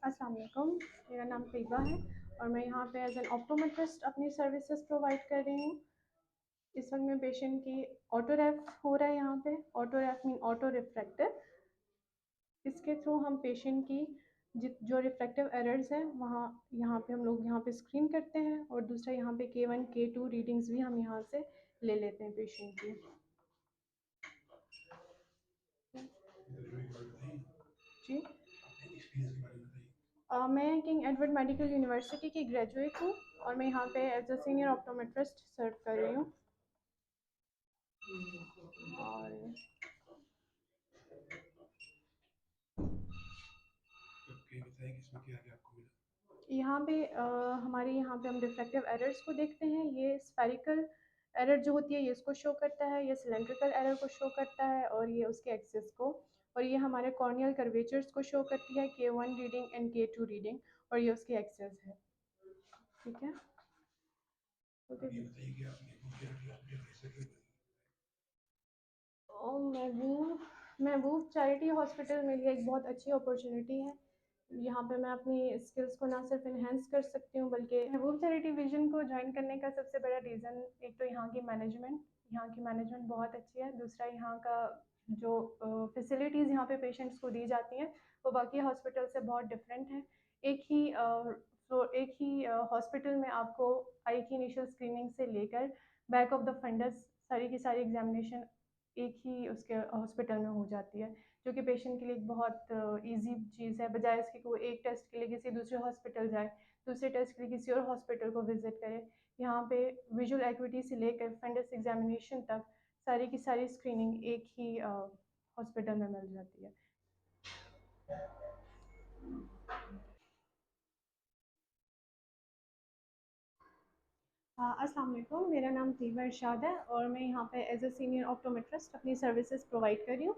अस्सलाम वालेकुम, मेरा नाम तैयबा है और मैं यहाँ पे एज एन ऑप्टोमेट्रिस्ट अपनी सर्विसेज प्रोवाइड कर रही हूँ। इस वक्त में पेशेंट की ऑटो रैफ हो रहा है। यहाँ पे ऑटो रैफ मीन ऑटो रिफ्रैक्टर। इसके थ्रू हम पेशेंट की जो रिफ्रैक्टिव एरर्स हैं वहाँ यहाँ पे हम लोग यहाँ पे स्क्रीन करते हैं, और दूसरा यहाँ पे K1 K2 रीडिंग्स भी हम यहाँ से ले लेते हैं पेशेंट की। जी, मैं किंग एडवर्ड मेडिकल यूनिवर्सिटी की ग्रेजुएट हूँ और मैं यहाँ पे एज अ सीनियर ऑप्टोमेट्रिस्ट सर्व कर रही हूँ। और यहाँ पे हमारे यहाँ पे हम रिफ्रैक्टिव एरर्स को देखते हैं। ये स्फेरिकल एरर जो होती है ये इसको शो करता है, ये सिलेंड्रिकल एरर को शो करता है, और ये उसके एक्सिस को, और ये हमारे कॉर्नियल कर्वेचर्स को शो करती है, K1 reading and K2 reading, और ये उसके एक्सिस है। ठीक है, और महबूब चैरिटी हॉस्पिटल मेरे लिए एक बहुत अच्छी अपॉर्चुनिटी है। यहाँ पे मैं अपनी स्किल्स को ना सिर्फ इन्हेंस कर सकती हूँ, बल्कि महबूब चैरिटी विजन को ज्वाइन करने का सबसे बड़ा रीज़न, एक तो यहाँ की मैनेजमेंट बहुत अच्छी है। दूसरा, यहाँ का जो फैसिलिटीज़ यहाँ पे पेशेंट्स को दी जाती हैं वो बाकी हॉस्पिटल से बहुत डिफरेंट है। एक ही हॉस्पिटल में आपको आई की इनिशियल स्क्रीनिंग से लेकर बैक ऑफ द फंडस सारी की सारी एग्जामिनेशन एक ही उसके हॉस्पिटल में हो जाती है, जो कि पेशेंट के लिए एक बहुत इजी चीज़ है, बजाय इसके कि वो एक टेस्ट के लिए किसी दूसरे हॉस्पिटल जाए, दूसरे टेस्ट के लिए किसी और हॉस्पिटल को विजिट करे। यहाँ पे विजुअल एक्टिविटी से लेकर फंडस एग्जामिनेशन तक सारी की सारी स्क्रीनिंग एक ही हॉस्पिटल में मिल जाती है। अस्सलाम वालेकुम, मेरा नाम तैयबा इरशाद है और मैं यहाँ पे एज अ सीनियर ऑप्टोमेट्रिस्ट अपनी सर्विसेज प्रोवाइड कर रही हूँ।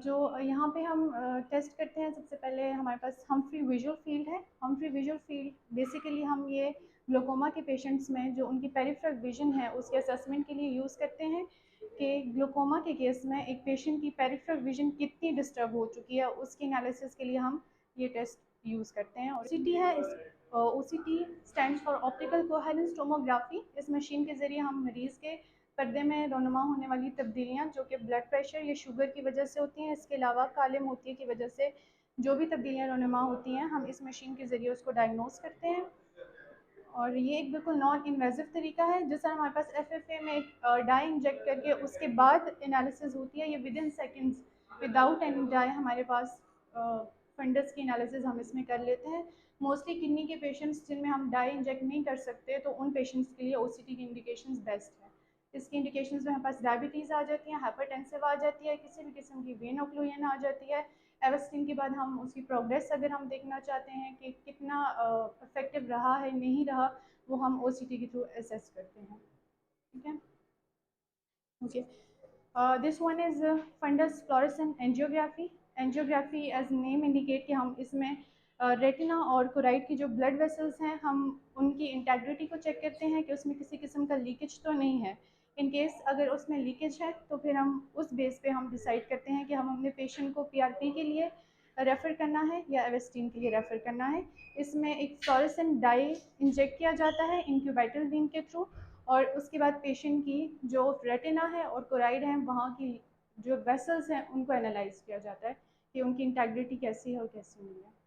जो यहाँ पे हम टेस्ट करते हैं, सबसे पहले हमारे पास हम्फ्री विजुअल फील्ड है। हम्फ्री विजुअल फील्ड बेसिकली हम ये ग्लोकोमा के पेशेंट्स में जो उनकी पेरिफेरल विजन है उसके असेसमेंट के लिए यूज़ करते हैं कि ग्लोकोमा के केस में एक पेशेंट की पेरिफेरल विजन कितनी डिस्टर्ब हो चुकी है, उसकी एनालिसिस के लिए हम ये टेस्ट यूज़ करते हैं। और OCT है, इस OCT stand for optical coherence tomography. इस मशीन के ज़रिए हम मरीज़ के पर्दे में रोनुमा होने वाली तब्दीलियाँ जो कि ब्लड प्रेशर या शुगर की वजह से होती हैं, इसके अलावा काले मोतिये की वजह से जो भी तब्दीलियाँ रोनुमा होती हैं, हम इस मशीन के ज़रिए उसको डायग्नोस करते हैं। और ये एक बिल्कुल नॉन इन्वेजिव तरीका है। जैसा हमारे पास FFA में एक डाई इंजेक्ट करके उसके बाद एनालिसिस होती है, ये within seconds without any dye हमारे पास फंडस की एनालिसिस हम इसमें कर लेते हैं। मोस्टली किडनी के पेशेंट्स जिनमें हम डाई इंजेक्ट नहीं कर सकते, तो उन पेशेंट्स के लिए OCT की इंडिकेशंस बेस्ट है। इसकी इंडिकेशंस में हमारे पास डायबिटीज़ आ जाती है, हाइपरटेंसिव आ जाती है, किसी भी किस्म की वेन ऑक्लूजन आ जाती है। एवस्टिन के बाद हम उसकी प्रोग्रेस अगर हम देखना चाहते हैं कि कितना इफेक्टिव रहा है नहीं रहा, वो हम OCT के थ्रू असेस करते हैं। ठीक है, okay. This one is fundus fluorescent angiography. Angiography as name indicate कि हम इसमें रेटिना और कोराइड की जो ब्लड वेसल्स हैं, हम उनकी इंटेग्रिटी को चेक करते हैं कि उसमें किसी किस्म का लीकेज तो नहीं है। इन केस अगर उसमें लीकेज है तो फिर हम उस बेस पे हम डिसाइड करते हैं कि हम अपने पेशेंट को PRP के लिए रेफ़र करना है या एवेस्टीन के लिए रेफ़र करना है। इसमें एक फ्लोरेसेंट डाई इंजेक्ट किया जाता है इंक्यूबेटर बीम के थ्रू, और उसके बाद पेशेंट की जो रेटिना है और कोराइड है वहाँ की जो वेसल्स हैं उनको एनालाइज किया जाता है कि उनकी इंटेग्रिटी कैसी है और कैसी नहीं है।